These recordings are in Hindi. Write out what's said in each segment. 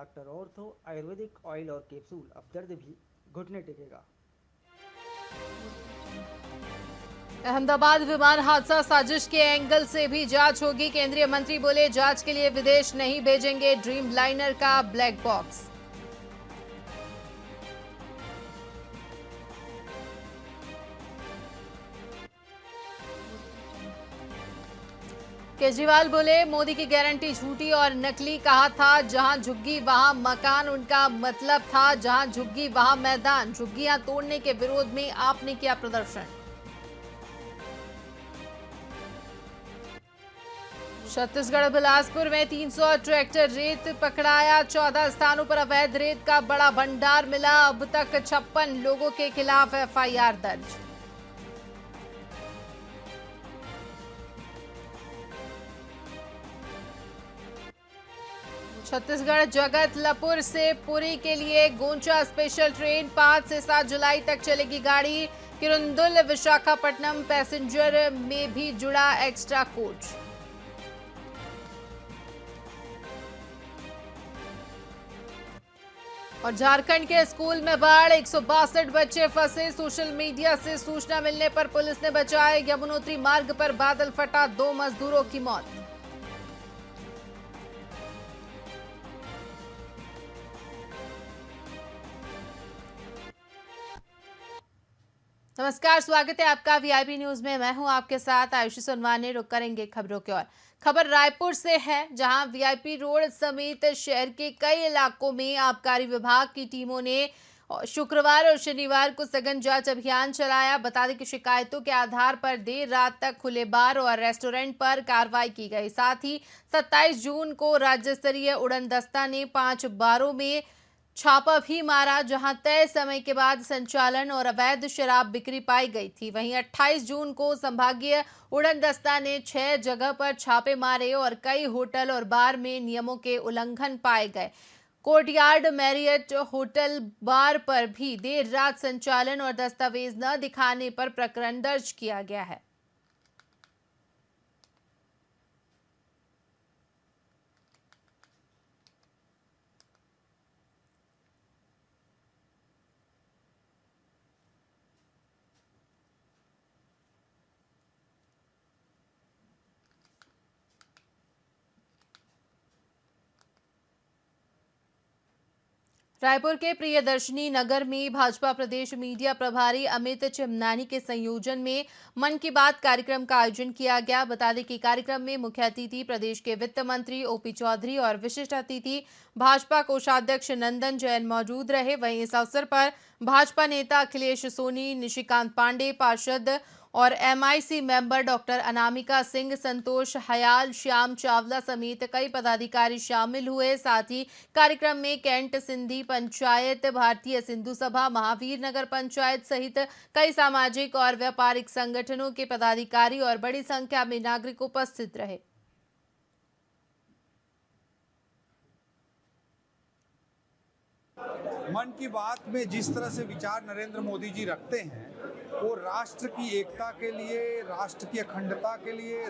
डॉक्टर ऑर्थो आयुर्वेदिक ऑयल और कैप्सूल, अब दर्द भी घुटने टेकेगा। अहमदाबाद विमान हादसा साजिश के एंगल से भी जांच होगी। केंद्रीय मंत्री बोले जांच के लिए विदेश नहीं भेजेंगे ड्रीम लाइनर का ब्लैक बॉक्स। केजरीवाल बोले मोदी की गारंटी झूठी और नकली। कहा था जहां झुग्गी वहां मकान, उनका मतलब था जहां झुग्गी वहां मैदान। झुग्गियां तोड़ने के विरोध में आपने किया प्रदर्शन। छत्तीसगढ़ बिलासपुर में 300 ट्रैक्टर रेत पकड़ाया। 14 स्थानों पर अवैध रेत का बड़ा भंडार मिला। अब तक 56 लोगों के खिलाफ एफआईआर दर्ज। छत्तीसगढ़ जगतलपुर से पुरी के लिए गोंचा स्पेशल ट्रेन 5 से 7 जुलाई तक चलेगी गाड़ी। किरंदुल विशाखापट्टनम पैसेंजर में भी जुड़ा एक्स्ट्रा कोच। और झारखंड के स्कूल में बाढ़, 162 बच्चे फंसे। सोशल मीडिया से सूचना मिलने पर पुलिस ने बचाए। यमुनोत्री मार्ग पर बादल फटा, 2 मजदूरों की मौत। नमस्कार, स्वागत है आपका वीआईपी न्यूज में। मैं हूं आपके साथ आयुषी सोनवानी। रुक करेंगे खबरों की ओर। खबर रायपुर से है, जहां वीआईपी रोड समेत शहर के कई इलाकों में आबकारी विभाग की टीमों ने शुक्रवार और शनिवार को सघन जांच अभियान चलाया। बता दें कि शिकायतों के आधार पर देर रात तक खुले बार और रेस्टोरेंट पर कार्रवाई की गई। साथ ही 27 जून को राज्य स्तरीय उड़न दस्ता ने 5 बारों में छापा भी मारा, जहां तय समय के बाद संचालन और अवैध शराब बिक्री पाई गई थी। वहीं 28 जून को संभागीय उड़न दस्ता ने 6 जगह पर छापे मारे और कई होटल और बार में नियमों के उल्लंघन पाए गए। कोर्टयार्ड मैरियट होटल बार पर भी देर रात संचालन और दस्तावेज न दिखाने पर प्रकरण दर्ज किया गया है। रायपुर के प्रियदर्शनी नगर में भाजपा प्रदेश मीडिया प्रभारी अमित चिमनानी के संयोजन में मन की बात कार्यक्रम का आयोजन किया गया। बता दें कि कार्यक्रम में मुख्य अतिथि प्रदेश के वित्त मंत्री ओपी चौधरी और विशिष्ट अतिथि भाजपा कोषाध्यक्ष नंदन जैन मौजूद रहे। वहीं इस अवसर पर भाजपा नेता अखिलेश सोनी, निशिकांत पांडे, पार्षद और MIC member doctor Anamika Singh, Santosh Hayal, Shyam Chawla समेत कई पदाधिकारी शामिल हुए। साथ ही कार्यक्रम में कैंट सिंधी पंचायत, भारतीय सिंधु सभा, महावीर नगर पंचायत सहित कई सामाजिक और व्यापारिक संगठनों के पदाधिकारी और बड़ी संख्या में नागरिक उपस्थित रहे। मन की बात में जिस तरह से विचार नरेंद्र मोदी जी रखते हैं, वो राष्ट्र की एकता के लिए, राष्ट्र की अखंडता के लिए,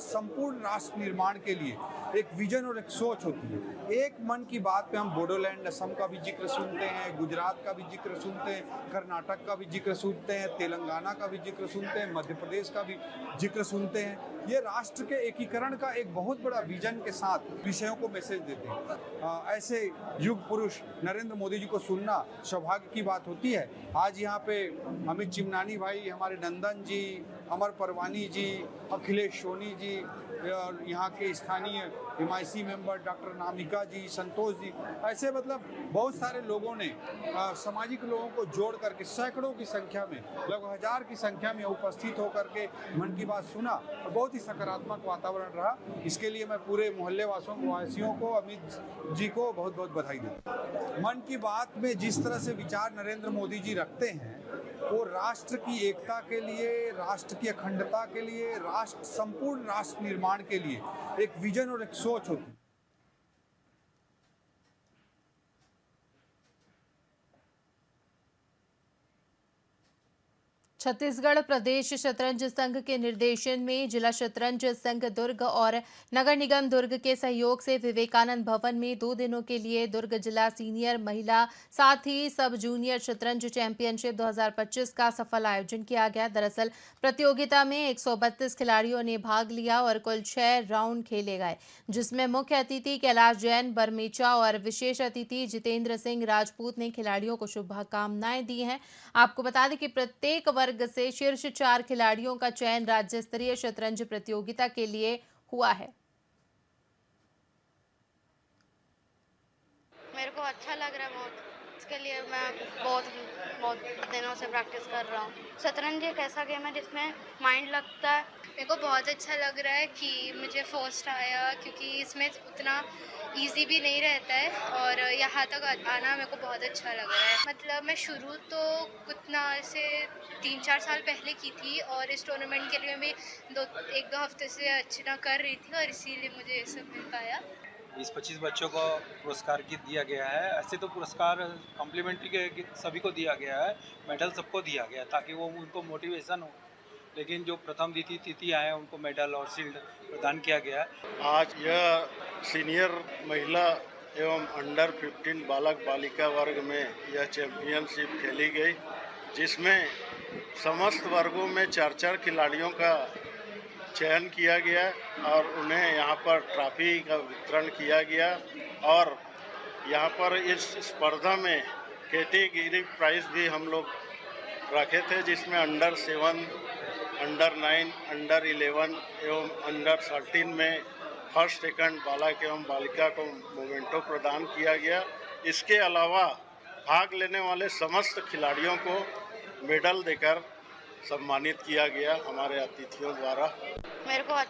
संपूर्ण राष्ट्र निर्माण के लिए एक विजन और एक सोच होती है। एक मन की बात पे हम बोडोलैंड, असम का भी जिक्र सुनते हैं, गुजरात का भी जिक्र सुनते हैं, कर्नाटक का भी जिक्र सुनते हैं, तेलंगाना का भी जिक्र सुनते हैं, मध्य प्रदेश का भी जिक्र सुनते हैं। ये राष्ट्र के एकीकरण का एक बहुत बड़ा विजन के साथ विषयों को मैसेज देते हैं। ऐसे युग पुरुष नरेंद्र मोदी जी को सुनना सौभाग्य की बात होती है। आज यहाँ पे अमित चिमनानी भाई, हमारे नंदन जी, अमर परवानी जी, अखिलेश सोनी जी, और यहाँ के स्थानीय एमआईसी मेंबर डॉक्टर अनामिका जी, संतोष जी, ऐसे मतलब बहुत सारे लोगों ने सामाजिक लोगों को जोड़ करके सैकड़ों की संख्या में, लगभग 1000 की संख्या में उपस्थित होकर के मन की बात सुना और बहुत ही सकारात्मक वातावरण रहा। इसके लिए मैं पूरे मोहल्ले वासियों को, अमित जी को बहुत बहुत बधाई देता हूँ। मन की बात में जिस तरह से विचार नरेंद्र मोदी जी रखते हैं, वो राष्ट्र की एकता के लिए, राष्ट्र की अखंडता के लिए, संपूर्ण राष्ट्र निर्माण के लिए एक विजन और एक सोच होती है। छत्तीसगढ़ प्रदेश शतरंज संघ के निर्देशन में जिला शतरंज संघ दुर्ग और नगर निगम दुर्ग के सहयोग से विवेकानंद भवन में 2 दिनों के लिए दुर्ग जिला सीनियर महिला साथ ही सब जूनियर शतरंज चैंपियनशिप 2025 का सफल आयोजन किया गया। दरअसल प्रतियोगिता में 132 खिलाड़ियों ने भाग लिया और कुल 6 राउंड खेले गए, जिसमें मुख्य अतिथि कैलाश जैन बरमेचा और विशेष अतिथि जितेंद्र सिंह राजपूत ने खिलाड़ियों को शुभकामनाएं दी हैं। आपको बता दें कि प्रत्येक वर्ग से शीर्ष 4 खिलाड़ियों का चयन राज्य स्तरीय शतरंज प्रतियोगिता के लिए हुआ है। मेरे को अच्छा लग रहा है बहुत। इसके लिए मैं बहुत दिनों से प्रैक्टिस कर रहा हूँ। शतरंज एक ऐसा गेम है जिसमें माइंड लगता है। मेरे को बहुत अच्छा लग रहा है कि मुझे फर्स्ट आया, क्योंकि इसमें उतना इजी भी नहीं रहता है और यहाँ तक आना मेरे को बहुत अच्छा लग रहा है। मतलब मैं शुरू तो कितना से 3-4 साल पहले की थी और इस टूर्नामेंट के लिए भी 1-2 हफ्ते से अच्छा कर रही थी और इसीलिए मुझे ये सब मिल पाया। 20-25 बच्चों को पुरस्कार दिया गया है। ऐसे तो पुरस्कार कॉम्प्लीमेंट्री के सभी को दिया गया है, मेडल सबको दिया गया है ताकि वो उनको मोटिवेशन हो। लेकिन जो प्रथम द्वितीय तृतीय आए उनको मेडल और शील्ड प्रदान किया गया है। आज यह सीनियर महिला एवं अंडर 15 बालक बालिका वर्ग में यह चैंपियनशिप खेली गई, जिसमें समस्त वर्गों में 4-4 खिलाड़ियों का चयन किया गया और उन्हें यहाँ पर ट्रॉफी का वितरण किया गया। और यहाँ पर इस स्पर्धा में कैटेगरी प्राइज भी हम लोग रखे थे, जिसमें अंडर 7, अंडर 9, अंडर 11 एवं अंडर 13 में फर्स्ट सेकंड बालक एवं बालिका को मोमेंटो प्रदान किया गया। इसके अलावा भाग लेने वाले समस्त खिलाड़ियों को मेडल देकर सम्मानित किया गया हमारे अतिथियों द्वारा। मेरे को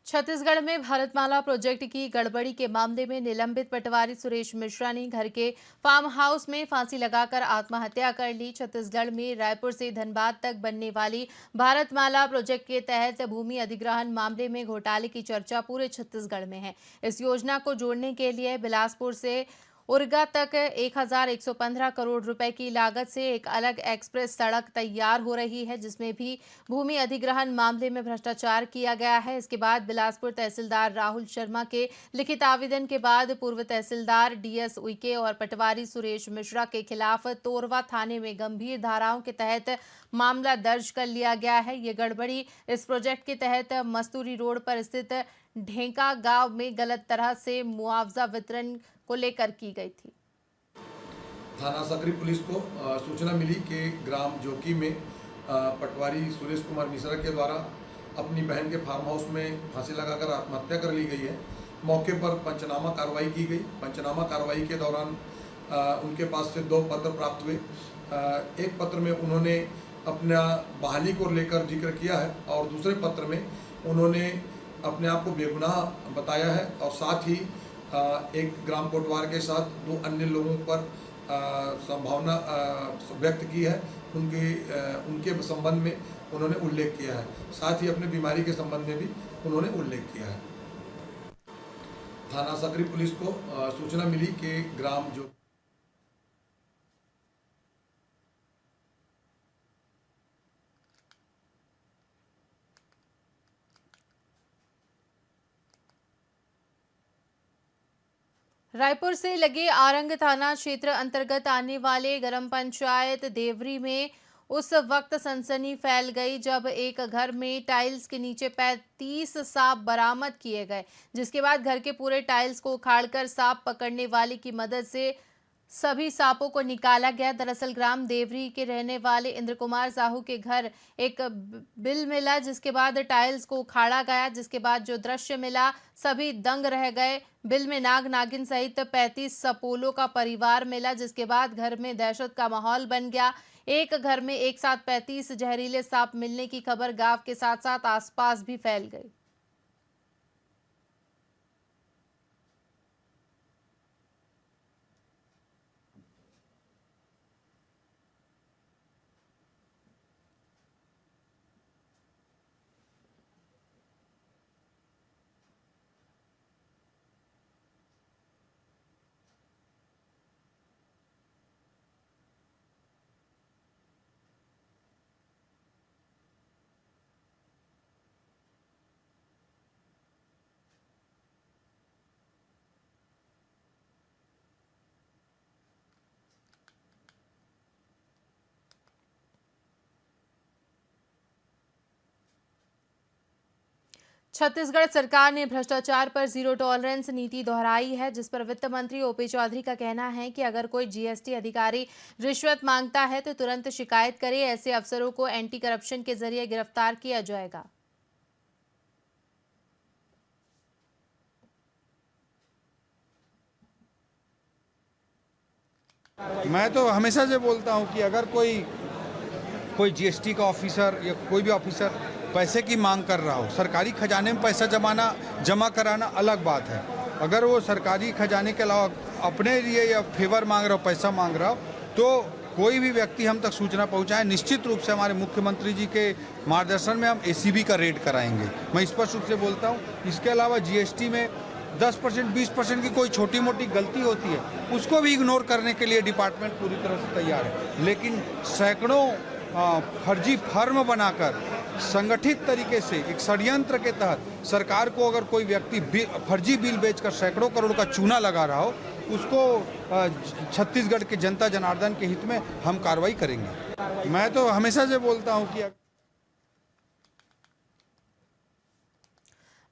छत्तीसगढ़ में भारतमाला प्रोजेक्ट की गड़बड़ी के मामले में निलंबित पटवारी सुरेश मिश्रा ने घर के फार्म हाउस में फांसी लगाकर आत्महत्या कर ली। छत्तीसगढ़ में रायपुर से धनबाद तक बनने वाली भारतमाला प्रोजेक्ट के तहत भूमि अधिग्रहण मामले में घोटाले की चर्चा पूरे छत्तीसगढ़ में है। इस योजना को जोड़ने के लिए बिलासपुर से उरगा तक 1115 करोड़ रुपए की लागत से एक अलग एक्सप्रेस सड़क तैयार हो रही है, जिसमें भी भूमि अधिग्रहण मामले में भ्रष्टाचार किया गया है। इसके बाद बिलासपुर तहसीलदार राहुल शर्मा के लिखित आवेदन के बाद पूर्व तहसीलदार डीएस उइके और पटवारी सुरेश मिश्रा के खिलाफ तोरवा थाने में गंभीर धाराओं के तहत मामला दर्ज कर लिया गया है। ये गड़बड़ी इस प्रोजेक्ट के तहत मस्तूरी रोड पर स्थित ढेंका गांव में गलत तरह से मुआवजा वितरण को लेकर की गई थी। थाना सकरी पुलिस को सूचना मिली कि ग्राम जोकी में पटवारी सुरेश कुमार मिश्रा के द्वारा अपनी बहन के फार्म हाउस में फांसी लगाकर आत्महत्या कर ली गई है। मौके पर पंचनामा कार्रवाई की गई। पंचनामा कार्रवाई के दौरान उनके पास से 2 पत्र प्राप्त हुए। एक पत्र में उन्होंने अपना बहाली को लेकर जिक्र किया है और दूसरे पत्र में उन्होंने अपने आप को बेगुनाह बताया है और साथ ही एक ग्राम कोटवार के साथ 2 अन्य लोगों पर संभावना व्यक्त की है। उनके संबंध में उन्होंने उल्लेख किया है। साथ ही अपने बीमारी के संबंध में भी उन्होंने उल्लेख किया है। थाना सकरी पुलिस को सूचना मिली कि ग्राम जो रायपुर से लगे आरंग थाना क्षेत्र अंतर्गत आने वाले ग्राम पंचायत देवरी में उस वक्त सनसनी फैल गई जब एक घर में टाइल्स के नीचे 35 सांप बरामद किए गए, जिसके बाद घर के पूरे टाइल्स को उखाड़कर सांप पकड़ने वाले की मदद से सभी सांपों को निकाला गया। दरअसल ग्राम देवरी के रहने वाले इंद्र कुमार साहू के घर एक बिल मिला, जिसके बाद टाइल्स को उखाड़ा गया, जिसके बाद जो दृश्य मिला सभी दंग रह गए। बिल में नाग नागिन सहित 35 सपोलों का परिवार मिला, जिसके बाद घर में दहशत का माहौल बन गया। एक घर में एक साथ 35 जहरीले सांप मिलने की खबर गांव के साथ साथ आसपास भी फैल गई। छत्तीसगढ़ सरकार ने भ्रष्टाचार पर जीरो टॉलरेंस नीति दोहराई है, जिस पर वित्त मंत्री ओपी चौधरी का कहना है कि अगर कोई जीएसटी अधिकारी रिश्वत मांगता है तो तुरंत शिकायत करे। ऐसे अफसरों को एंटी करप्शन के जरिए गिरफ्तार किया जाएगा। मैं तो हमेशा से बोलता हूं कि अगर कोई जीएसटी का ऑफिसर या कोई भी ऑफिसर पैसे की मांग कर रहा हो, सरकारी खजाने में पैसा जमा कराना अलग बात है। अगर वो सरकारी खजाने के अलावा अपने लिए या फेवर मांग रहा हो, पैसा मांग रहा हो, तो कोई भी व्यक्ति हम तक सूचना पहुंचाए, निश्चित रूप से हमारे मुख्यमंत्री जी के मार्गदर्शन में हम एसीबी का रेड कराएंगे। मैं स्पष्ट रूप से बोलता हूँ। इसके अलावा जीएसटी में 10% 20% की कोई छोटी मोटी गलती होती है, उसको भी इग्नोर करने के लिए डिपार्टमेंट पूरी तरह से तैयार है। लेकिन सैकड़ों फर्जी फर्म बनाकर संगठित तरीके से एक षड्यंत्र के तहत सरकार को अगर कोई व्यक्ति फर्जी बिल बेचकर सैकड़ों करोड़ का चूना लगा रहा हो, उसको छत्तीसगढ़ के जनता जनार्दन के हित में हम कार्रवाई करेंगे। मैं तो हमेशा से बोलता हूं कि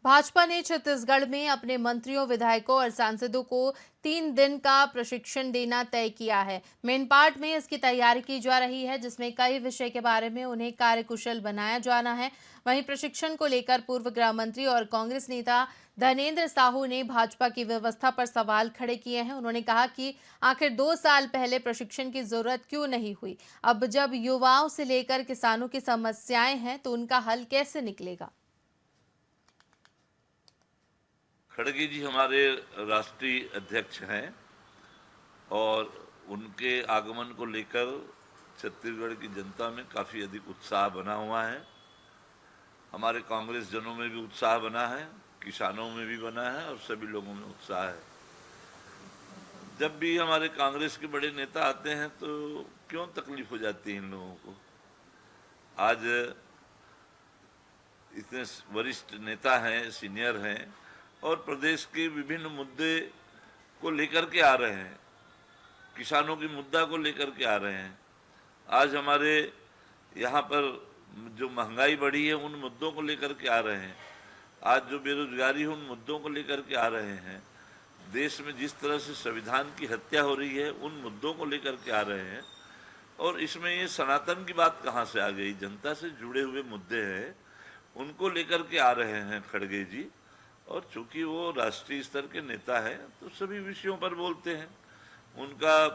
भाजपा ने छत्तीसगढ़ में अपने मंत्रियों, विधायकों और सांसदों को 3 दिन का प्रशिक्षण देना तय किया है। मेन पार्ट में इसकी तैयारी की जा रही है, जिसमें कई विषय के बारे में उन्हें कार्यकुशल बनाया जाना है। वहीं प्रशिक्षण को लेकर पूर्व गृह मंत्री और कांग्रेस नेता धनेंद्र साहू ने भाजपा की व्यवस्था पर सवाल खड़े किए हैं। उन्होंने कहा कि आखिर 2 साल पहले प्रशिक्षण की जरूरत क्यों नहीं हुई। अब जब युवाओं से लेकर किसानों की समस्याएं हैं तो उनका हल कैसे निकलेगा। खड़गे जी हमारे राष्ट्रीय अध्यक्ष हैं और उनके आगमन को लेकर छत्तीसगढ़ की जनता में काफ़ी अधिक उत्साह बना हुआ है। हमारे कांग्रेस जनों में भी उत्साह बना है, किसानों में भी बना है और सभी लोगों में उत्साह है। जब भी हमारे कांग्रेस के बड़े नेता आते हैं तो क्यों तकलीफ हो जाती है इन लोगों को। आज इतने वरिष्ठ नेता हैं, सीनियर हैं और प्रदेश के विभिन्न मुद्दे को लेकर के आ रहे हैं, किसानों की मुद्दा को लेकर के आ रहे हैं। आज हमारे यहाँ पर जो महंगाई बढ़ी है उन मुद्दों को लेकर के आ रहे हैं। आज जो बेरोजगारी है उन मुद्दों को लेकर के आ रहे हैं। देश में जिस तरह से संविधान की हत्या हो रही है उन मुद्दों को लेकर के आ रहे हैं। और इसमें ये सनातन की बात कहाँ से आ गई, जनता से जुड़े हुए मुद्दे हैं उनको लेकर के आ रहे हैं खड़गे जी। और चूंकि वो राष्ट्रीय स्तर के नेता हैं तो सभी विषयों पर बोलते हैं। उनका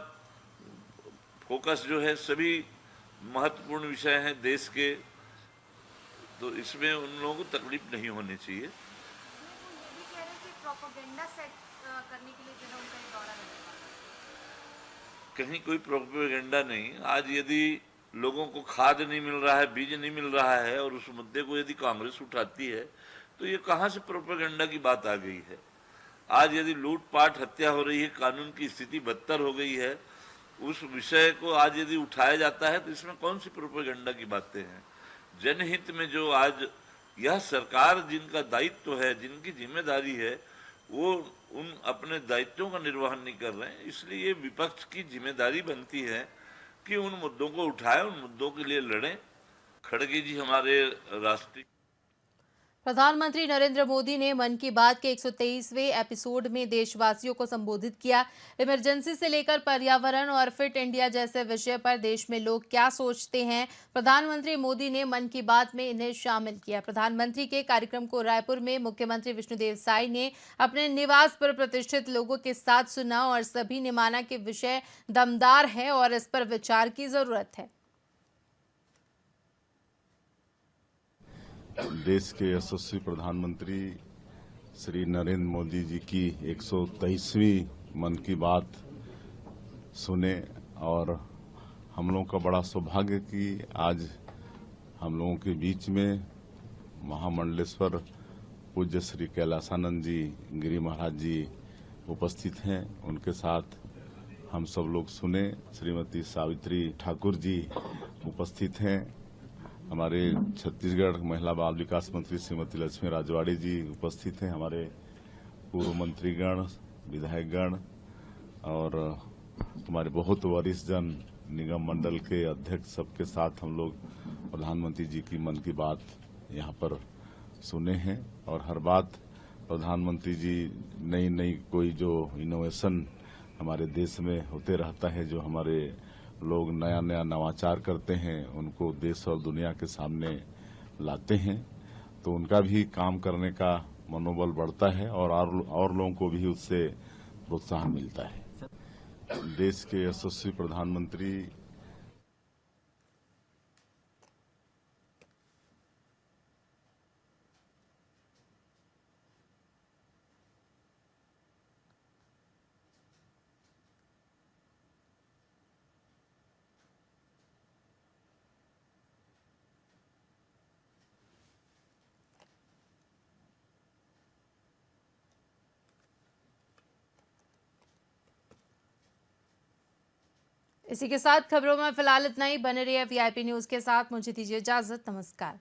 फोकस जो है सभी महत्वपूर्ण विषय हैं देश के, तो इसमें उन लोगों को तकलीफ नहीं होनी चाहिए। कहीं कोई प्रोपेगेंडा नहीं। आज यदि लोगों को खाद नहीं मिल रहा है, बीज नहीं मिल रहा है और उस मुद्दे को यदि कांग्रेस उठाती है तो ये कहाँ से प्रोपेगेंडा की बात आ गई है। आज यदि लूटपाट हत्या हो रही है, कानून की स्थिति बदतर हो गई है, उस विषय को आज यदि उठाया जाता है तो इसमें कौन सी प्रोपेगेंडा की बातें हैं। जनहित में जो आज यह सरकार जिनका दायित्व है, जिनकी जिम्मेदारी है, वो उन अपने दायित्वों का निर्वहन नहीं कर रहे हैं। इसलिए विपक्ष की जिम्मेदारी बनती है कि उन मुद्दों को उठाएं, उन मुद्दों के लिए लड़ें। खड़गे जी हमारे राष्ट्रीय प्रधानमंत्री नरेंद्र मोदी ने मन की बात के 123वें एपिसोड में देशवासियों को संबोधित किया। इमरजेंसी से लेकर पर्यावरण और फिट इंडिया जैसे विषय पर देश में लोग क्या सोचते हैं, प्रधानमंत्री मोदी ने मन की बात में इन्हें शामिल किया। प्रधानमंत्री के कार्यक्रम को रायपुर में मुख्यमंत्री विष्णुदेव साय ने अपने निवास पर प्रतिष्ठित लोगों के साथ सुना और सभी ने माना कि विषय दमदार है और इस पर विचार की जरूरत है। देश के यशस्वी प्रधानमंत्री श्री नरेंद्र मोदी जी की 123वीं मन की बात सुने और हम लोगों का बड़ा सौभाग्य कि आज हम लोगों के बीच में महामंडलेश्वर पूज्य श्री कैलासानंद जी गिरी महाराज जी उपस्थित हैं। उनके साथ हम सब लोग सुने। श्रीमती सावित्री ठाकुर जी उपस्थित हैं। हमारे छत्तीसगढ़ महिला बाल विकास मंत्री श्रीमती लक्ष्मी राजवाड़ी जी उपस्थित हैं। हमारे पूर्व मंत्रीगण, विधायकगण और हमारे बहुत वरिष्ठ जन, निगम मंडल के अध्यक्ष, सबके साथ हम लोग प्रधानमंत्री जी की मन की बात यहाँ पर सुने हैं और हर बात प्रधानमंत्री जी नई नई कोई जो इनोवेशन हमारे देश में होते रहता है, जो हमारे लोग नया नया नवाचार करते हैं, उनको देश और दुनिया के सामने लाते हैं, तो उनका भी काम करने का मनोबल बढ़ता है और लोगों को भी उससे प्रोत्साहन मिलता है। देश के यशस्वी प्रधानमंत्री इसी के साथ खबरों में फिलहाल इतना ही। बने रहिए वीआईपी न्यूज के साथ। मुझे दीजिए इजाजत। नमस्कार।